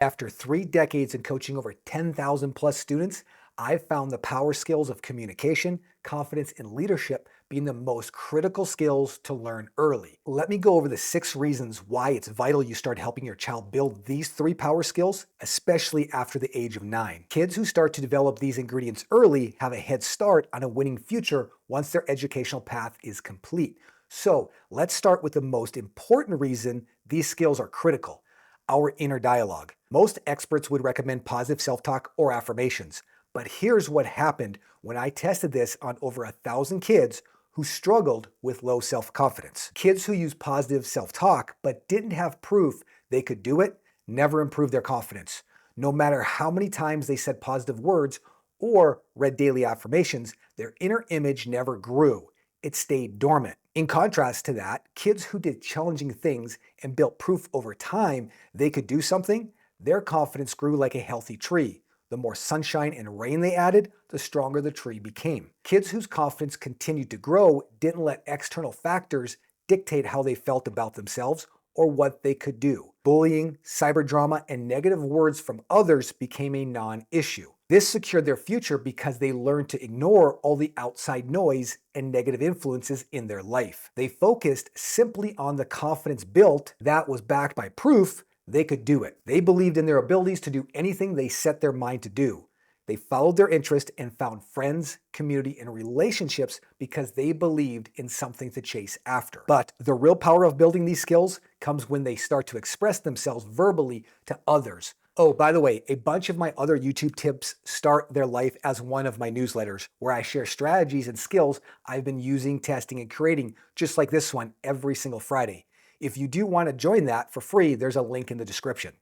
After 3 decades in coaching over 10,000 plus students, I've found the power skills of communication, confidence, and leadership being the most critical skills to learn early. Let me go over the 6 reasons why it's vital you start helping your child build these 3 power skills, especially after the age of 9. Kids who start to develop these ingredients early have a head start on a winning future once their educational path is complete. So let's start with the most important reason these skills are critical: our inner dialogue. Most experts would recommend positive self-talk or affirmations. But here's what happened when I tested this on over 1,000 kids who struggled with low self-confidence. Kids who used positive self-talk but didn't have proof they could do it never improved their confidence. No matter how many times they said positive words or read daily affirmations, their inner image never grew. It stayed dormant. In contrast to that, kids who did challenging things and built proof over time they could do something, their confidence grew like a healthy tree. The more sunshine and rain they added, the stronger the tree became. Kids whose confidence continued to grow didn't let external factors dictate how they felt about themselves or what they could do. Bullying, cyber drama, and negative words from others became a non-issue. This secured their future because they learned to ignore all the outside noise and negative influences in their life. They focused simply on the confidence built that was backed by proof they could do it. They believed in their abilities to do anything they set their mind to do. They followed their interest and found friends, community, and relationships because they believed in something to chase after. But the real power of building these skills comes when they start to express themselves verbally to others. Oh, by the way, a bunch of my other YouTube tips start their life as one of my newsletters, where I share strategies and skills I've been using, testing, and creating, just like this one, every single Friday. If you do want to join that for free, there's a link in the description.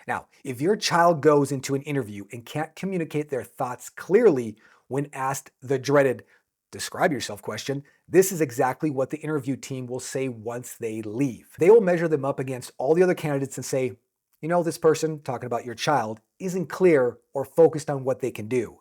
Now, if your child goes into an interview and can't communicate their thoughts clearly when asked the dreaded "describe yourself" question, this is exactly what the interview team will say once they leave. They will measure them up against all the other candidates and say, this person, talking about your child, isn't clear or focused on what they can do.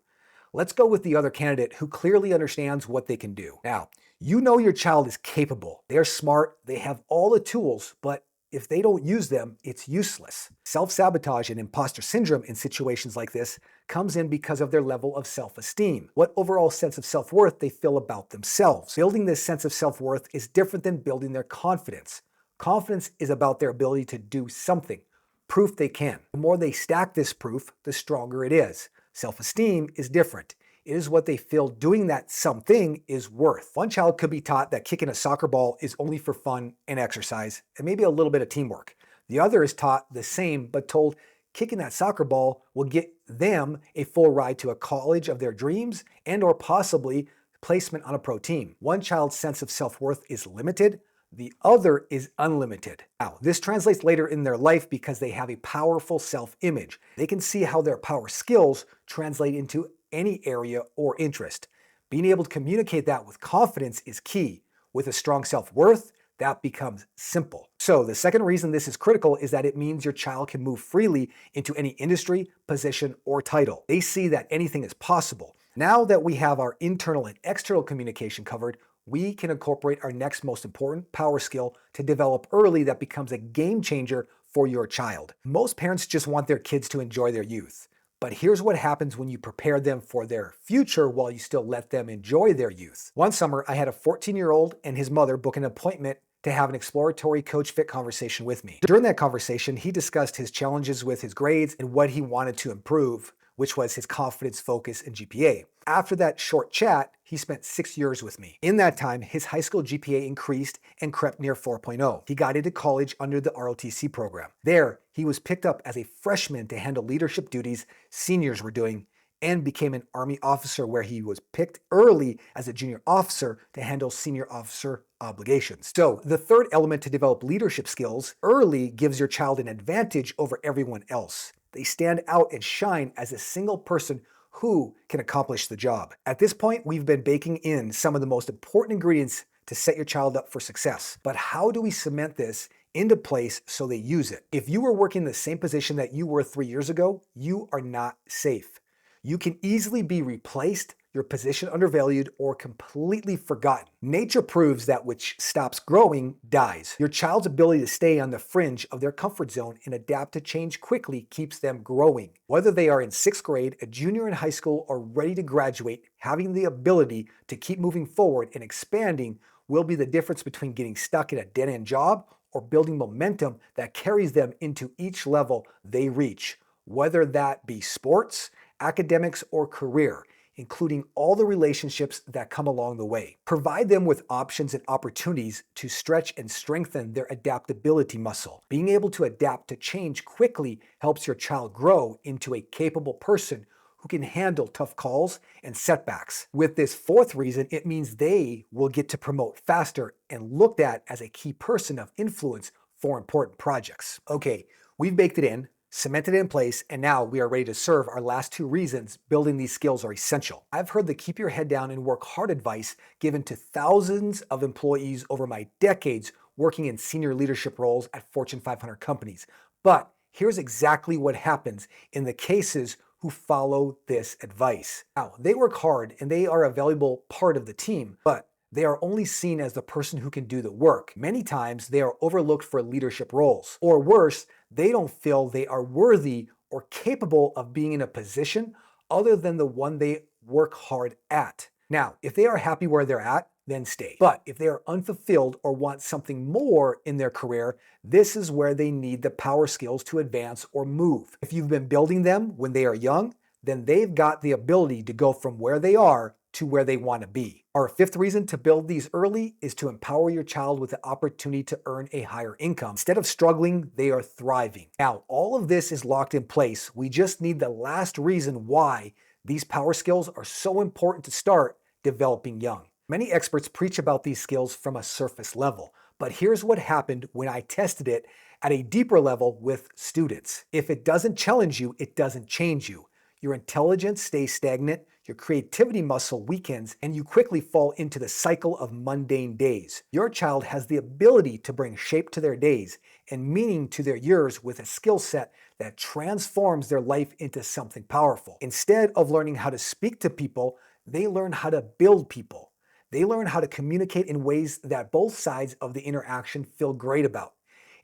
Let's go with the other candidate who clearly understands what they can do. Now, your child is capable. They're smart. They have all the tools, but if they don't use them, it's useless. Self-sabotage and imposter syndrome in situations like this comes in because of their level of self-esteem, what overall sense of self-worth they feel about themselves. Building this sense of self-worth is different than building their confidence. Confidence is about their ability to do something, proof they can. The more they stack this proof, the stronger it is. Self-esteem is different. It is what they feel doing that something is worth. One child could be taught that kicking a soccer ball is only for fun and exercise, and maybe a little bit of teamwork. The other is taught the same, but told kicking that soccer ball will get them a full ride to a college of their dreams and or possibly placement on a pro team. One child's sense of self-worth is limited. The other is unlimited. Now, this translates later in their life because they have a powerful self-image. They can see how their power skills translate into any area or interest. Being able to communicate that with confidence is key. With a strong self-worth, that becomes simple. So the second reason this is critical is that it means your child can move freely into any industry, position, or title. They see that anything is possible. Now that we have our internal and external communication covered, we can incorporate our next most important power skill to develop early that becomes a game changer for your child. Most parents just want their kids to enjoy their youth. But here's what happens when you prepare them for their future while you still let them enjoy their youth. One summer, I had a 14-year-old and his mother book an appointment to have an exploratory coach fit conversation with me. During that conversation, he discussed his challenges with his grades and what he wanted to improve, which was his confidence, focus, and GPA. After that short chat, he spent 6 years with me. In that time, his high school GPA increased and crept near 4.0. He got into college under the ROTC program. There, he was picked up as a freshman to handle leadership duties seniors were doing and became an Army officer where he was picked early as a junior officer to handle senior officer obligations. So the third element to develop leadership skills early gives your child an advantage over everyone else. They stand out and shine as a single person who can accomplish the job. At this point, we've been baking in some of the most important ingredients to set your child up for success. But how do we cement this into place so they use it? If you were working the same position that you were 3 years ago, you are not safe. You can easily be replaced, your position undervalued, or completely forgotten. Nature proves that which stops growing dies. Your child's ability to stay on the fringe of their comfort zone and adapt to change quickly keeps them growing. Whether they are in sixth grade, a junior in high school, or ready to graduate, having the ability to keep moving forward and expanding will be the difference between getting stuck in a dead-end job or building momentum that carries them into each level they reach, whether that be sports, academics, or career, including all the relationships that come along the way. Provide them with options and opportunities to stretch and strengthen their adaptability muscle. Being able to adapt to change quickly helps your child grow into a capable person who can handle tough calls and setbacks. With this fourth reason, it means they will get to promote faster and looked at as a key person of influence for important projects. Okay, we've baked it in, cemented it in place, and now we are ready to serve our last two reasons building these skills are essential. I've heard the keep your head down and work hard advice given to thousands of employees over my decades working in senior leadership roles at Fortune 500 companies. But here's exactly what happens in the cases who follow this advice. Now, they work hard and they are a valuable part of the team, but they are only seen as the person who can do the work. Many times they are overlooked for leadership roles. Or worse, they don't feel they are worthy or capable of being in a position other than the one they work hard at. Now, if they are happy where they're at, then stay. But if they are unfulfilled or want something more in their career, this is where they need the power skills to advance or move. If you've been building them when they are young, then they've got the ability to go from where they are to where they want to be. Our fifth reason to build these early is to empower your child with the opportunity to earn a higher income. Instead of struggling, they are thriving. Now, all of this is locked in place. We just need the last reason why these power skills are so important to start developing young. Many experts preach about these skills from a surface level, but here's what happened when I tested it at a deeper level with students. If it doesn't challenge you, it doesn't change you. Your intelligence stays stagnant, your creativity muscle weakens, and you quickly fall into the cycle of mundane days. Your child has the ability to bring shape to their days and meaning to their years with a skill set that transforms their life into something powerful. Instead of learning how to speak to people, they learn how to build people. They learn how to communicate in ways that both sides of the interaction feel great about.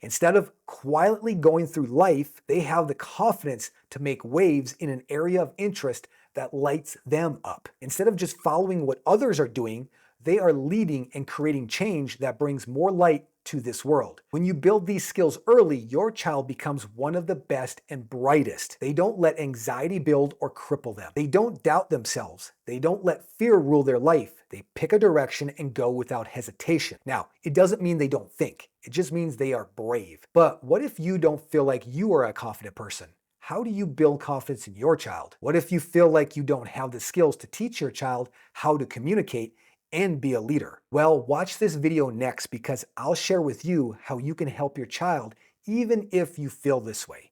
Instead of quietly going through life, they have the confidence to make waves in an area of interest that lights them up. Instead of just following what others are doing, they are leading and creating change that brings more light to this world. When you build these skills early, your child becomes one of the best and brightest. They don't let anxiety build or cripple them. They don't doubt themselves. They don't let fear rule their life. They pick a direction and go without hesitation. Now, it doesn't mean they don't think. It just means they are brave. But what if you don't feel like you are a confident person? How do you build confidence in your child? What if you feel like you don't have the skills to teach your child how to communicate and be a leader? Well, watch this video next because I'll share with you how you can help your child even if you feel this way.